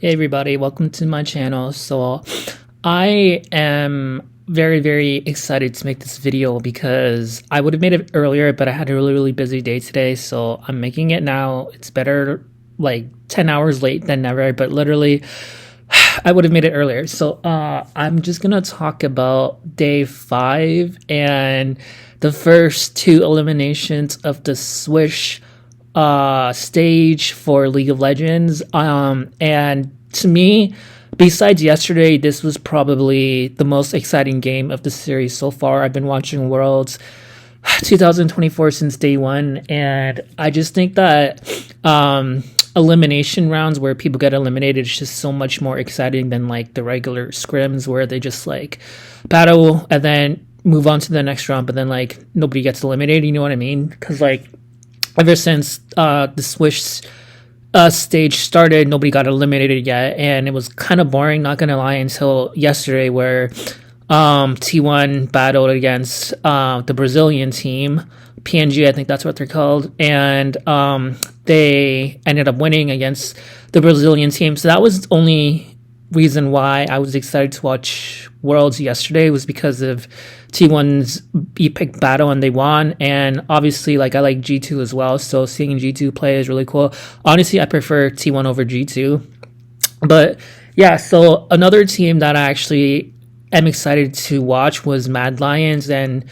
Hey everybody, welcome to my channel. So I am very, very excited to make this video because I would have made it earlier, but I had a really, really busy day today. So I'm making it now. It's better like 10 hours late than never, but literally I would have made it earlier. So I'm just gonna talk about day 5 and the first 2 eliminations of the Swish stage for League of Legends. And to me, besides yesterday, this was probably the most exciting game of the series so far. I've been watching Worlds 2024 since day one, and I just think that elimination rounds where people get eliminated is just so much more exciting than like the regular scrims where they just like battle and then move on to the next round, but then like nobody gets eliminated. You know what I mean? Because like ever since the Swish stage started, nobody got eliminated yet, and it was kind of boring, not gonna lie, until yesterday where T1 battled against the Brazilian team, PNG, I think that's what they're called, and they ended up winning against the Brazilian team. So that was the only reason why I was excited to watch Worlds yesterday, was because of T1's epic battle and they won. And obviously, like, I like G2 as well, so seeing G2 play is really cool. Honestly, I prefer T1 over G2. But yeah, so another team that I actually am excited to watch was Mad Lions. And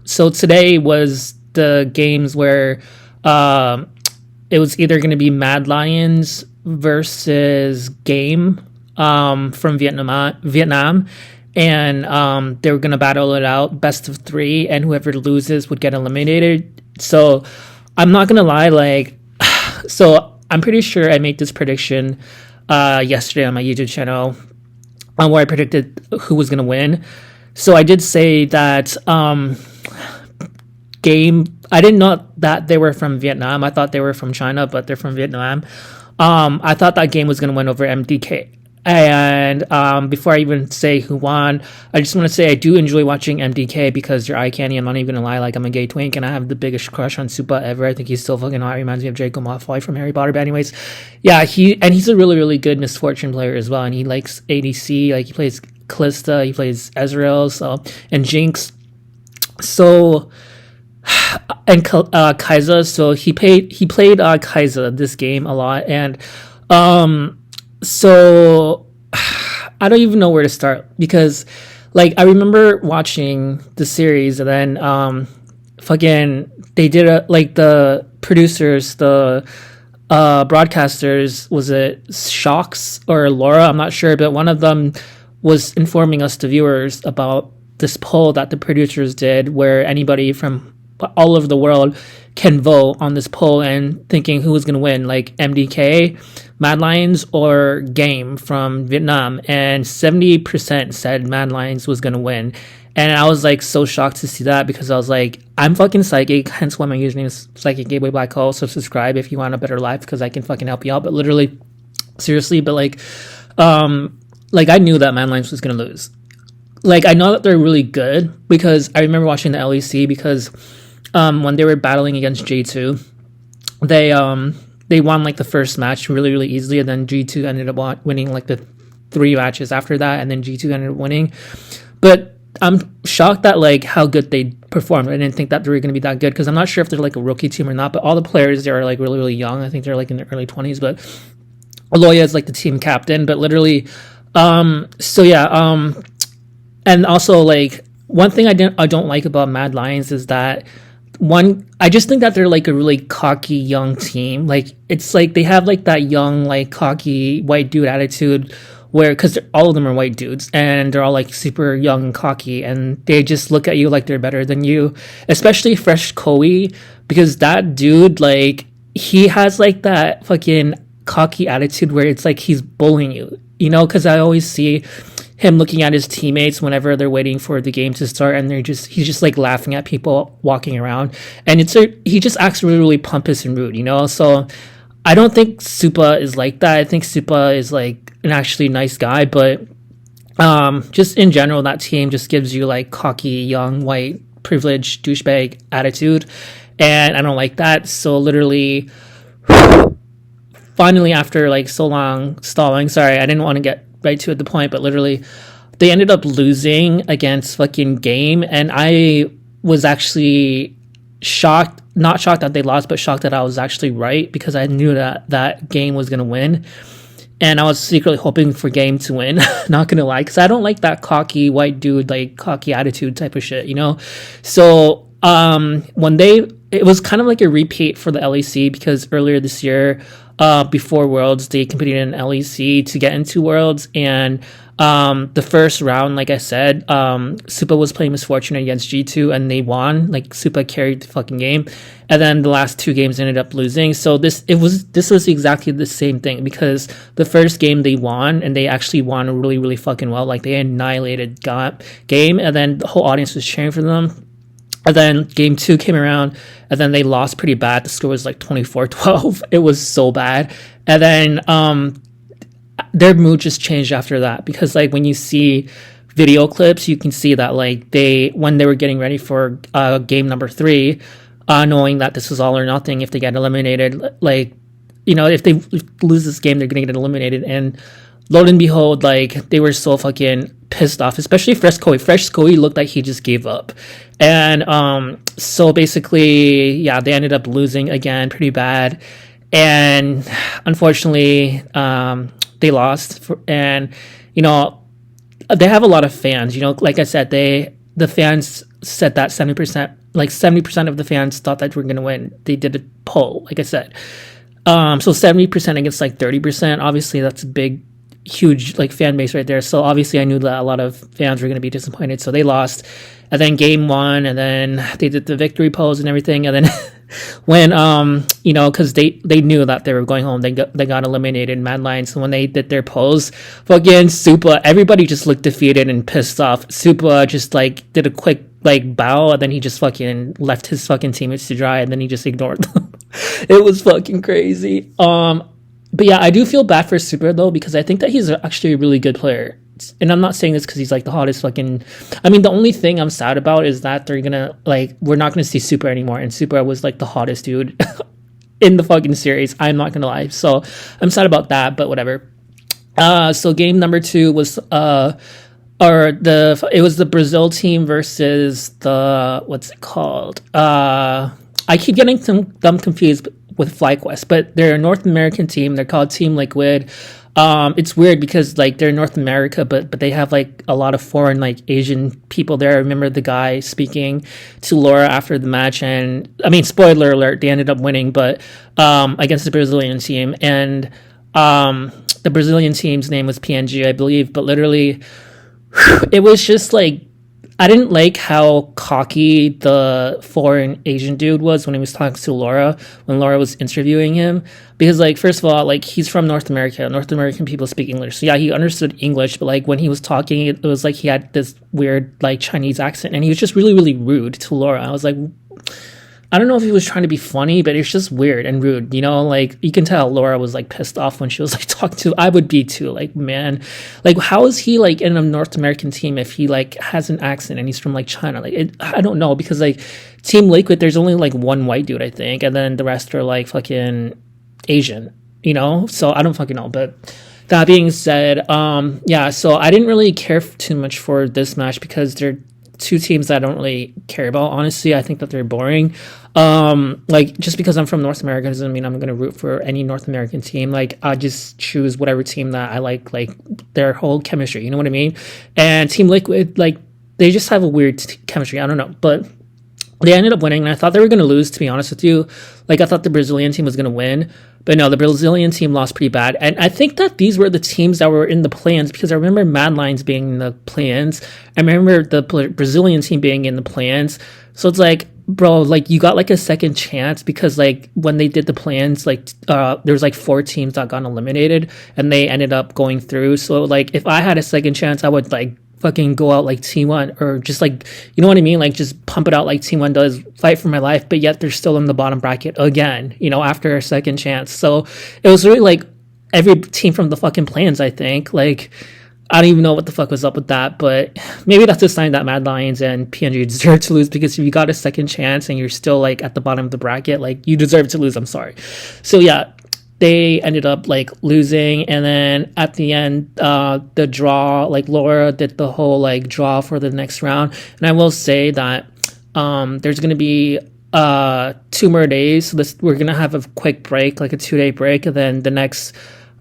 so today was the games where it was either going to be Mad Lions versus Game from Vietnam, and they were going to battle it out best of 3, and whoever loses would get eliminated. So I'm not going to lie, like, so I'm pretty sure I made this prediction yesterday on my YouTube channel where I predicted who was going to win. So I did say that Game, I didn't know that they were from Vietnam. I thought they were from China, but they're from Vietnam. I thought that Game was going to win over MDK. And before I even say who won, I just want to say I do enjoy watching MDK because you're eye candy. I'm not even gonna lie, like, I'm a gay twink and I have the biggest crush on Supa ever. I think he's so fucking hot. He reminds me of Draco Malfoy from Harry Potter. But anyways, yeah, he's a really, really good Miss Fortune player as well, and he likes ADC. Like, he plays Kalista, he plays Ezreal, so, and Jinx. So, and Kai'Sa. So he played Kai'Sa this game a lot, and so I don't even know where to start because, like, I remember watching the series and then fucking they did like the producers, the broadcasters, was it Shocks or Laura? I'm not sure, but one of them was informing us, the viewers, about this poll that the producers did where anybody from all over the world can vote on this poll, and thinking who was going to win, like MDK, Mad Lions, or Game from Vietnam. And 70% said Mad Lions was going to win. And I was like so shocked to see that because I was like, I'm fucking psychic, hence why my username is Psychic Gateway Black Hole. So subscribe if you want a better life because I can fucking help you out. But literally, seriously, but like I knew that Mad Lions was going to lose. Like, I know that they're really good because I remember watching the LEC because when they were battling against J2, they won like the first match really, really easily, and then G2 ended up winning like the 3 matches after that, and then G2 ended up winning. But I'm shocked at like how good they performed. I didn't think that they were going to be that good because I'm not sure if they're like a rookie team or not, but all the players there are like really, really young. I think they're like in their early 20s, but Aloya is like the team captain. But literally, so yeah, and also, like, one thing I don't like about Mad Lions is that I just think that they're like a really cocky young team. Like, it's like they have like that young, like, cocky white dude attitude where, because all of them are white dudes and they're all like super young and cocky, and they just look at you like they're better than you, especially Fresh Koei, because that dude, like, he has like that fucking cocky attitude where it's like he's bullying you, you know, because I always see him looking at his teammates whenever they're waiting for the game to start, and he's just like laughing at people walking around, and he just acts really, really pompous and rude, you know. So I don't think Supa is like that. I think Supa is like an actually nice guy, but just in general, that team just gives you like cocky, young, white, privileged douchebag attitude, and I don't like that. So literally, finally, after like so long stalling, sorry, I didn't want to get right to the point, but literally they ended up losing against fucking Game, and I was actually shocked, not shocked that they lost, but shocked that I was actually right, because I knew that that Game was going to win. And I was secretly hoping for Game to win, not gonna lie, because I don't like that cocky white dude, like cocky attitude type of shit, you know? So when it was kind of like a repeat for the LEC, because earlier this year, before Worlds, they competed in LEC to get into Worlds, and the first round, like I said, Supa was playing Misfortune against G2, and they won. Like, Supa carried the fucking game, and then the last two games ended up losing. So this was exactly the same thing, because the first game they won, and they actually won really, really fucking well. Like, they annihilated Game, and then the whole audience was cheering for them. And then game 2 came around, and then they lost pretty bad. The score was like 24-12. It was so bad. And then their mood just changed after that, because like when you see video clips, you can see that like when they were getting ready for game number 3, knowing that this was all or nothing. If they get eliminated, like, you know, if they lose this game, they're gonna get eliminated. And lo and behold, like, they were so fucking pissed off, especially Freshkoi looked like he just gave up. And so basically, yeah, they ended up losing again pretty bad, and unfortunately they lost. And you know, they have a lot of fans, you know, like I said, the fans said that 70% of the fans thought that we're going to win. They did a poll, like I said, so 70% against like 30%. Obviously that's a big, huge like fan base right there. So obviously I knew that a lot of fans were going to be disappointed, so they lost. And then game 1, and then they did the victory pose and everything, and then when you know, because they knew that they were going home, they got eliminated, Mad Lions. So when they did their pose, fucking Supa, everybody just looked defeated and pissed off. Supa just like did a quick like bow, and then he just fucking left his fucking teammates to dry, and then he just ignored them. It was fucking crazy. But yeah, I do feel bad for Supa though, because I think that he's actually a really good player. And I'm not saying this because he's like the hottest fucking. I mean, the only thing I'm sad about is that they're gonna like, we're not gonna see Supa anymore, and Supa was like the hottest dude in the fucking series. I'm not gonna lie, so I'm sad about that, but whatever. So game number 2 was it was the Brazil team versus the, what's it called? I keep getting them confused with FlyQuest, but they're a North American team. They're called Team Liquid. It's weird because like they're North America, but they have like a lot of foreign, like Asian people there. I remember the guy speaking to Laura after the match, and I mean, spoiler alert, they ended up winning, but against the Brazilian team, and the Brazilian team's name was PNG, I believe. But literally, it was just like, I didn't like how cocky the foreign Asian dude was when he was talking to Laura, when Laura was interviewing him. Because, like, first of all, like, he's from North America. North American people speak English. So, yeah, he understood English. But, like, when he was talking, it was like he had this weird, like, Chinese accent. And he was just really, really rude to Laura. I was like, I don't know if he was trying to be funny, but it's just weird and rude, you know? Like, you can tell Laura was, like, pissed off when she was, like, talking to... I would be, too. Like, man. Like, how is he, like, in a North American team if he, like, has an accent and he's from, like, China? Like, I don't know, because, like, Team Liquid, there's only, like, one white dude, I think, and then the rest are, like, fucking Asian, you know? So, I don't fucking know, but... That being said, yeah, so I didn't really care too much for this match because they're two teams that I don't really care about, honestly. I think that they're boring. Like, just because I'm from North America doesn't mean I'm going to root for any North American team. Like, I just choose whatever team that I like their whole chemistry, you know what I mean? And Team Liquid, like, they just have a weird chemistry. I don't know, but they ended up winning, and I thought they were going to lose, to be honest with you. Like, I thought the Brazilian team was going to win, but no, the Brazilian team lost pretty bad. And I think that these were the teams that were in the play-ins, because I remember Mad Lions being in the play-ins. I remember the Brazilian team being in the play-ins. So it's like, bro, like, you got, like, a second chance, because, like, when they did the play-ins, like, there was, like, 4 teams that got eliminated, and they ended up going through. So, like, if I had a second chance, I would, like, fucking go out like T1, or just like, you know what I mean? Like, just pump it out like T1 does, fight for my life, but yet they're still in the bottom bracket again, you know, after a second chance. So it was really like every team from the fucking plans, I think. Like, I don't even know what the fuck was up with that, but maybe that's a sign that Mad Lions and PNG deserve to lose, because if you got a second chance and you're still like at the bottom of the bracket, like, you deserve to lose, I'm sorry. So yeah, they ended up like losing, and then at the end, the draw, like Laura did the whole like draw for the next round. And I will say that there's gonna be 2 more days. So we're gonna have a quick break, like a 2-day break, and then the next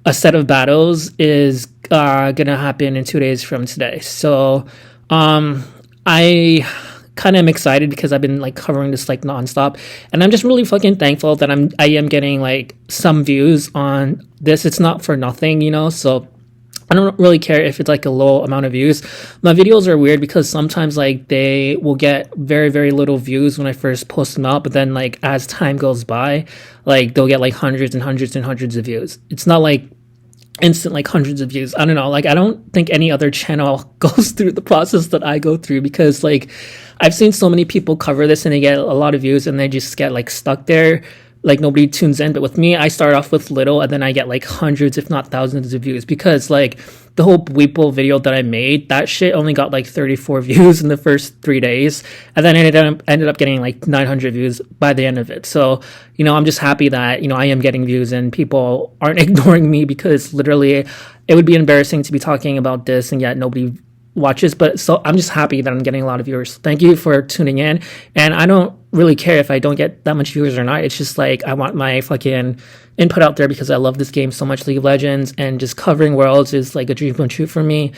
a set of battles is gonna happen in 2 days from today. So I kind of am excited because I've been like covering this like nonstop, and I'm just really fucking thankful that I am getting like some views on this. It's not for nothing, you know. So I don't really care if it's like a low amount of views. My videos are weird because sometimes like they will get very, very little views when I first post them out, but then like as time goes by, like they'll get like hundreds and hundreds and hundreds of views. It's not like instant like hundreds of views. I don't know, like I don't think any other channel goes through the process that I go through, because like I've seen so many people cover this and they get a lot of views and they just get like stuck there, like nobody tunes in. But with me, I start off with little and then I get like hundreds if not thousands of views, because like the whole Weeple video that I made, that shit only got like 34 views in the first 3 days, and then it ended up getting like 900 views by the end of it. So, you know, I'm just happy that, you know, I am getting views and people aren't ignoring me, because literally it would be embarrassing to be talking about this and yet nobody watches. But so I'm just happy that I'm getting a lot of viewers. Thank you for tuning in, and I don't really care if I don't get that much viewers or not. It's just like I want my fucking input out there because I love this game so much, League of Legends, and just covering Worlds is like a dream come true for me.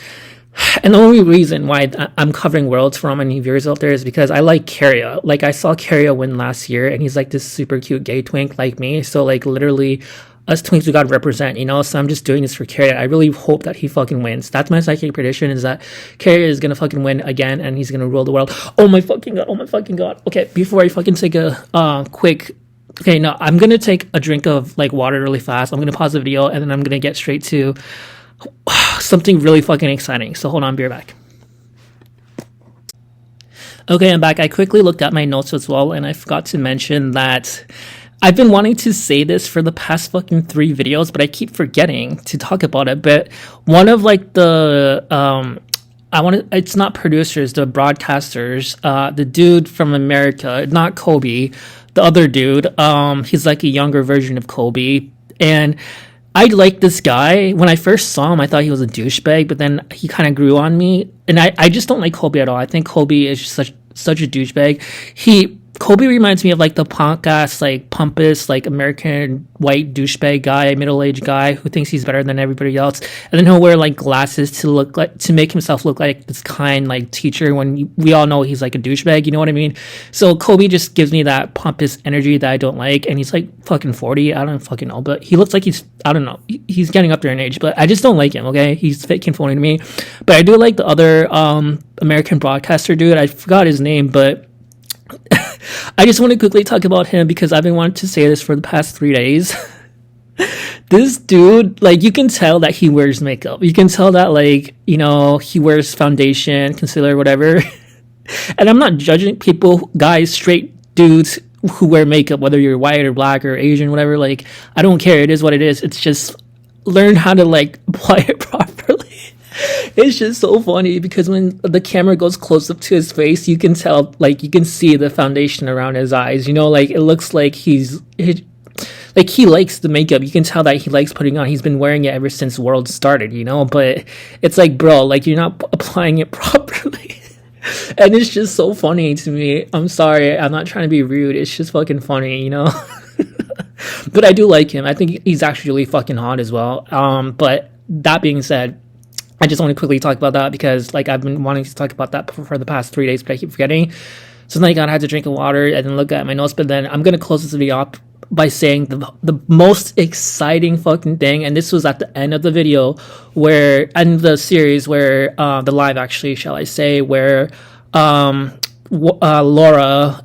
And the only reason why I'm covering Worlds for all my new viewers out there is because I like Keria. Like I saw Keria win last year, and he's like this super cute gay twink like me. So like literally, us twinks, we gotta represent, you know. So I'm just doing this for Keria. I really hope that he fucking wins. That's my psychic prediction, is that Keria is gonna fucking win again and he's gonna rule the world. Oh my fucking god, oh my fucking god. Okay, before I fucking take a quick, okay, no, I'm gonna take a drink of like water really fast. I'm gonna pause the video and then I'm gonna get straight to something really fucking exciting. So hold on, be right back. Okay, I'm back. I quickly looked at my notes as well, and I forgot to mention that I've been wanting to say this for the past fucking 3 videos, but I keep forgetting to talk about it. But one of like the it's not producers, the broadcasters, the dude from America, not Kobe, the other dude, he's like a younger version of Kobe. And I like this guy. When I first saw him, I thought he was a douchebag, but then he kind of grew on me. And I just don't like Kobe at all. I think Kobe is just such a douchebag. Kobe reminds me of like the punk ass, like pompous, like American white douchebag guy, middle-aged guy who thinks he's better than everybody else, and then he'll wear like glasses to make himself look like this kind like teacher when we all know he's like a douchebag. You know what I mean? So Kobe just gives me that pompous energy that I don't like, and he's like fucking 40. I don't fucking know, but he looks like I don't know, he's getting up there in age, but I just don't like him. Okay, he's fake and phony to me. But I do like the other American broadcaster dude. I forgot his name, but I just want to quickly talk about him because I've been wanting to say this for the past 3 days. This dude, like, you can tell that he wears makeup. You can tell that, like, you know, he wears foundation, concealer, whatever. And I'm not judging people, guys, straight dudes who wear makeup, whether you're white or black or Asian, whatever. Like, I don't care. It is what it is. It's just learn how to, like, apply it properly. It's just so funny because when the camera goes close up to his face, you can tell, like, you can see the foundation around his eyes, you know, like, it looks like he likes the makeup. You can tell that he likes putting on. He's been wearing it ever since World started, you know, but it's like, bro, like, you're not applying it properly. And it's just so funny to me. I'm sorry, I'm not trying to be rude. It's just fucking funny, you know. But I do like him. I think he's actually really fucking hot as well. But that being said, I just want to quickly talk about that because, like, I've been wanting to talk about that for the past 3 days, but I keep forgetting. So thank God I had to drink of water and then look at my notes. But then I'm going to close this video up by saying the most exciting fucking thing, and this was at the end of the video and the series where, the live actually, shall I say, where Laura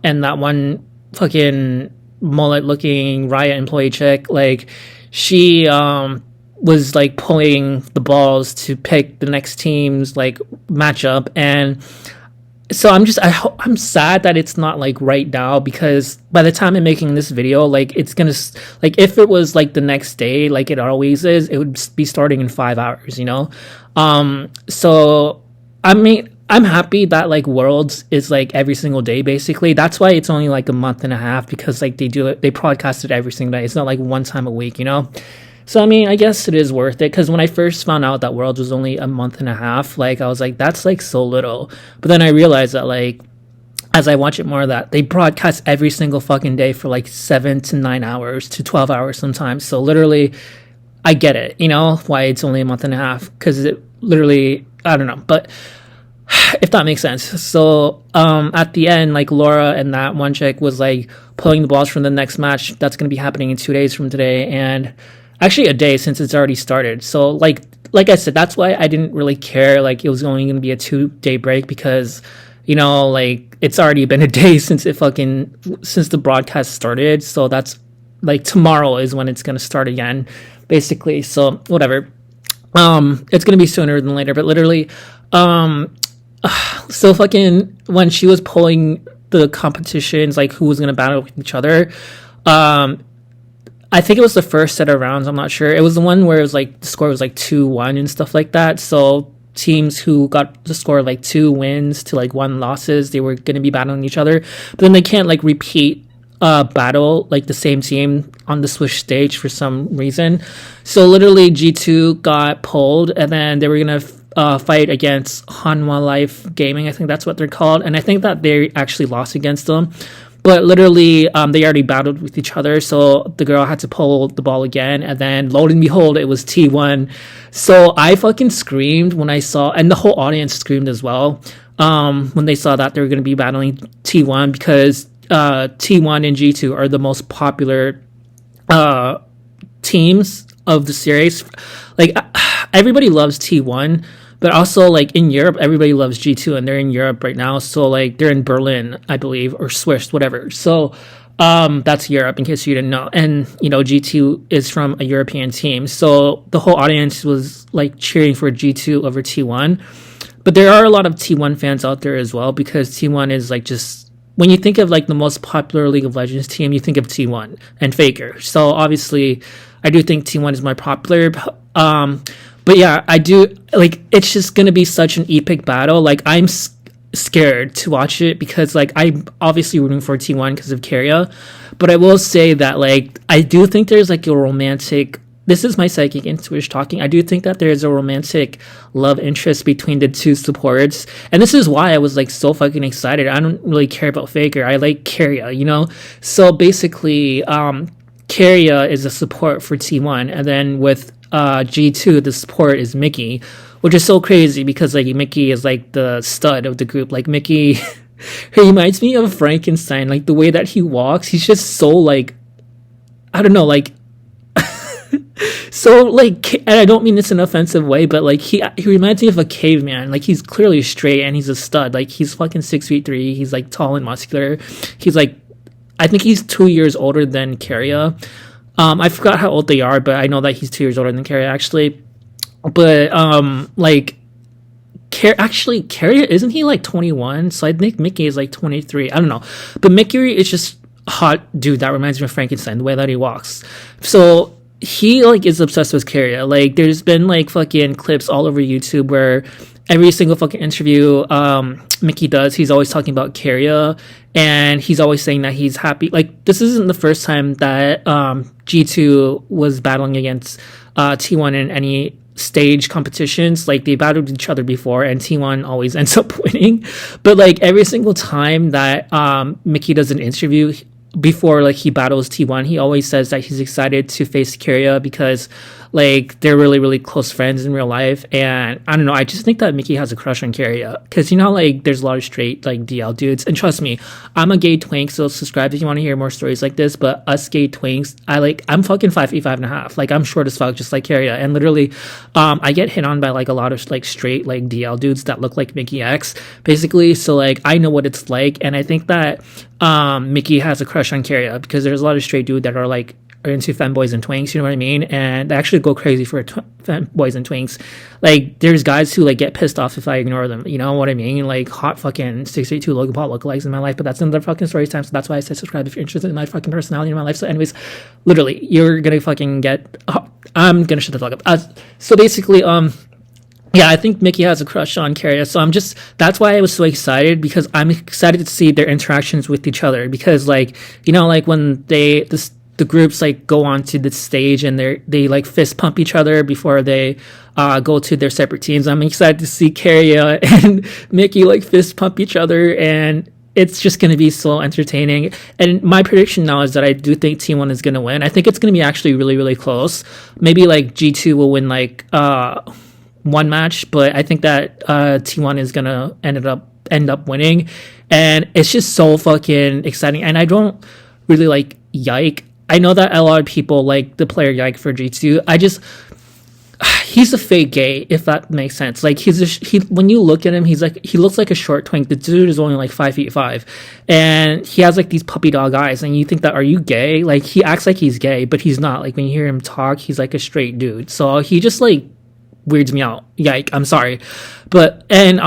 and that one fucking mullet-looking Riot employee chick, like, she was like pulling the balls to pick the next team's like matchup. And so I'm sad that it's not like right now, because by the time I'm making this video, like, it's gonna, like, if it was like the next day like it always is, it would be starting in 5 hours, you know. So I mean, I'm happy that like Worlds is like every single day basically. That's why it's only like a month and a half, because like they broadcast it every single day. It's not like one time a week, you know? So I mean, I guess it is worth it, because when I first found out that Worlds was only a month and a half, like I was like, that's like so little. But then I realized that like as I watch it more, that they broadcast every single fucking day for like 7 to 9 hours to 12 hours sometimes. So literally, I get it, you know, why it's only a month and a half, because it literally, I don't know, but if that makes sense. So at the end, like Laura and that one chick was like pulling the balls from the next match that's going to be happening in 2 days from today, and actually a day, since it's already started. So like I said, that's why I didn't really care. Like it was only going to be a 2 day break, because you know, like it's already been a day since since the broadcast started. So that's like tomorrow is when it's going to start again, basically. So whatever. It's gonna be sooner than later, but literally, so fucking when she was pulling the competitions, like who was gonna battle with each other, I think it was the first set of rounds. I'm not sure. It was the one where it was like the score was like 2-1 and stuff like that. So teams who got the score like 2 wins to like 1 losses, they were gonna be battling each other, but then they can't like repeat battle like the same team on the Swish stage for some reason. So literally G2 got pulled, and then they were gonna fight against Hanwha Life Gaming, I think that's what they're called, and I think that they actually lost against them. But literally, they already battled with each other, so the girl had to pull the ball again, and then lo and behold, it was T1. So I fucking screamed when I saw, and the whole audience screamed as well, when they saw that they were going to be battling T1, because T1 and G2 are the most popular teams of the series. Like everybody loves T1, but also like in Europe everybody loves G2, and they're in Europe right now, so like they're in Berlin, I believe, or Swiss, whatever. So that's Europe, in case you didn't know. And you know, G2 is from a European team, so the whole audience was like cheering for G2 over T1. But there are a lot of T1 fans out there as well, because T1 is like, just when you think of like the most popular League of Legends team, you think of T1 and Faker. So obviously, I do think T1 is more popular. But yeah, I do like, it's just gonna be such an epic battle. Like I'm scared to watch it, because like I'm obviously rooting for T1 because of Keria. But I will say that like I do think there's like a romantic. This is my psychic intuition talking. I do think that there's a romantic love interest between the two supports. And this is why I was like so fucking excited. I don't really care about Faker. I like Keria, you know? So basically, Keria is a support for T1. And then with G2, the support is Mickey, which is so crazy, because like Mickey is like the stud of the group. Like Mickey, he reminds me of Frankenstein. Like the way that he walks, he's just so like, I don't know, like, so like, and I don't mean this in an offensive way, but like he reminds me of a caveman. Like he's clearly straight and he's a stud. Like he's fucking 6'3". He's like tall and muscular. He's like, I think he's 2 years older than Keria. I forgot how old they are, but I know that he's 2 years older than Keria actually. But like Keria, isn't he like 21? So I think Mickey is like 23. I don't know, but Mickey is just a hot dude that reminds me of Frankenstein, the way that he walks. So he like is obsessed with Keria. Like there's been like fucking clips all over YouTube where every single fucking interview Mickey does, he's always talking about Keria, and he's always saying that he's happy. Like this isn't the first time that G2 was battling against T1 in any stage competitions. Like they battled each other before, and T1 always ends up winning. But like every single time that Mickey does an interview before like he battles T1, he always says that he's excited to face Keria, because like they're really, really close friends in real life. And I don't know, I just think that Mickey has a crush on Keria, because you know, like there's a lot of straight like DL dudes, and trust me, I'm a gay twink, so subscribe if you want to hear more stories like this. But us gay twinks, I'm fucking 5'5.5". Like I'm short as fuck, just like Keria, and literally I get hit on by like a lot of like straight like DL dudes that look like Mickey X basically. So like I know what it's like, and I think that Mickey has a crush on Keria, because there's a lot of straight dudes that are like are into femboys and twinks, you know what I mean? And they actually go crazy for femboys and twinks. Like there's guys who like get pissed off if I ignore them, you know what I mean? Like hot fucking 682 Logan Paul lookalikes in my life. But that's another fucking story time, so that's why I said subscribe if you're interested in my fucking personality in my life. So anyways, literally you're gonna fucking get I'm gonna shut the fuck up. So basically Yeah, I think Mickey has a crush on Carrier, so that's why I was so excited, because I'm excited to see their interactions with each other, because like, like when the groups like go onto the stage and they like fist pump each other before they go to their separate teams. I'm excited to see Carrier and Mickey like fist pump each other, and it's just going to be so entertaining. And my prediction now is that I do think T1 is going to win. I think it's going to be actually really, really close. Maybe like G2 will win like one match, but I think that T1 is gonna end up winning, and it's just so fucking exciting. And I don't really like Yike. I know that a lot of people like the player Yike for G2. He's a fake gay, if that makes sense. Like when you look at him, he looks like a short twink. The dude is only like 5'5", and he has like these puppy dog eyes, and you think that, are you gay? Like he acts like he's gay, but he's not. Like when you hear him talk, he's like a straight dude. So he just like weirds me out. Yike, I'm sorry. When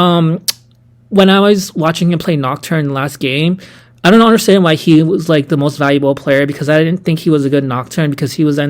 I was watching him play Nocturne last game, I don't understand why he was like the most valuable player, because I didn't think he was a good Nocturne, because he was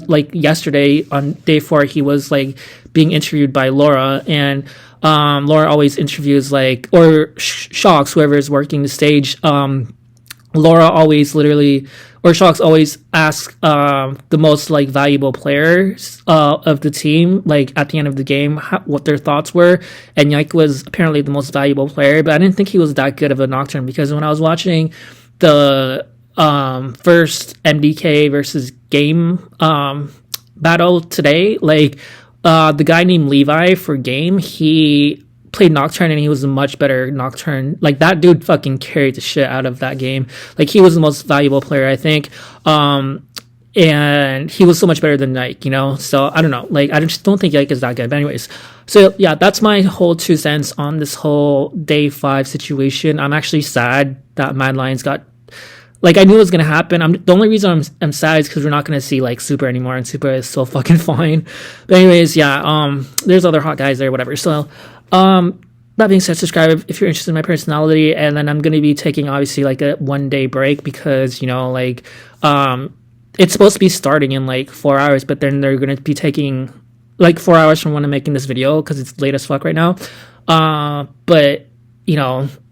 like yesterday on day 4, he was like being interviewed by Laura, and Laura always interviews like, or Shocks, whoever is working the stage, Laura always literally, or Shocks always ask the most like valuable players of the team, like at the end of the game, what their thoughts were. And Yike was apparently the most valuable player, but I didn't think he was that good of a Nocturne, because when I was watching the first MDK versus Game battle today, like the guy named Levi for Game, he played Nocturne and he was a much better Nocturne. Like that dude fucking carried the shit out of that game. Like he was the most valuable player, I think. And he was so much better than Yike, So I don't know. Like I just don't think Yike is that good. But anyways, so yeah, that's my whole 2 cents on this whole day 5 situation. I'm actually sad that Mad Lions got. Like I knew it was gonna happen. The only reason I'm sad is because we're not gonna see like Super anymore, and Super is so fucking fine. But anyways, yeah. There's other hot guys there, whatever. So, that being said, subscribe if you're interested in my personality, and then I'm gonna be taking obviously like a 1-day break, because it's supposed to be starting in like 4 hours, but then they're gonna be taking like 4 hours from when I'm making this video, because it's late as fuck right now. But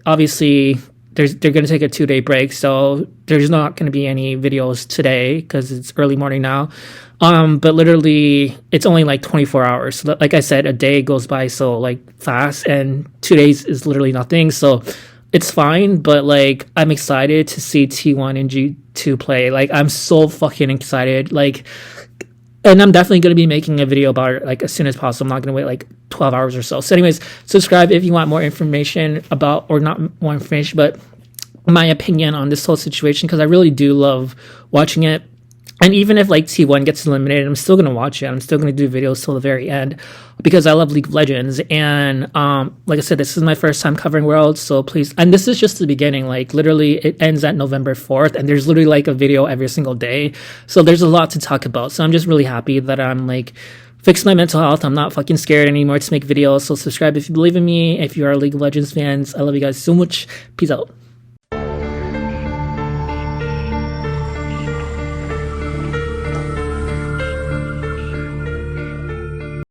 obviously they're going to take a 2-day break, so there's not going to be any videos today because it's early morning now. But literally it's only like 24 hours. So like I said, a day goes by so like fast, and 2 days is literally nothing. So it's fine, but like I'm excited to see T1 and G2 play. Like I'm so fucking excited. Like, and I'm definitely going to be making a video about it like as soon as possible. I'm not going to wait like 12 hours or so. So anyways, subscribe if you want more information about, or not more information, but my opinion on this whole situation, because I really do love watching it. And even if like T1 gets eliminated, I'm still going to watch it. I'm still going to do videos till the very end, because I love League of Legends. And like I said, this is my first time covering Worlds, so please. And this is just the beginning. Like literally it ends at November 4th, and there's literally like a video every single day. So there's a lot to talk about. So I'm just really happy that I'm like fixed my mental health. I'm not fucking scared anymore to make videos. So subscribe if you believe in me. If you are League of Legends fans, I love you guys so much. Peace out.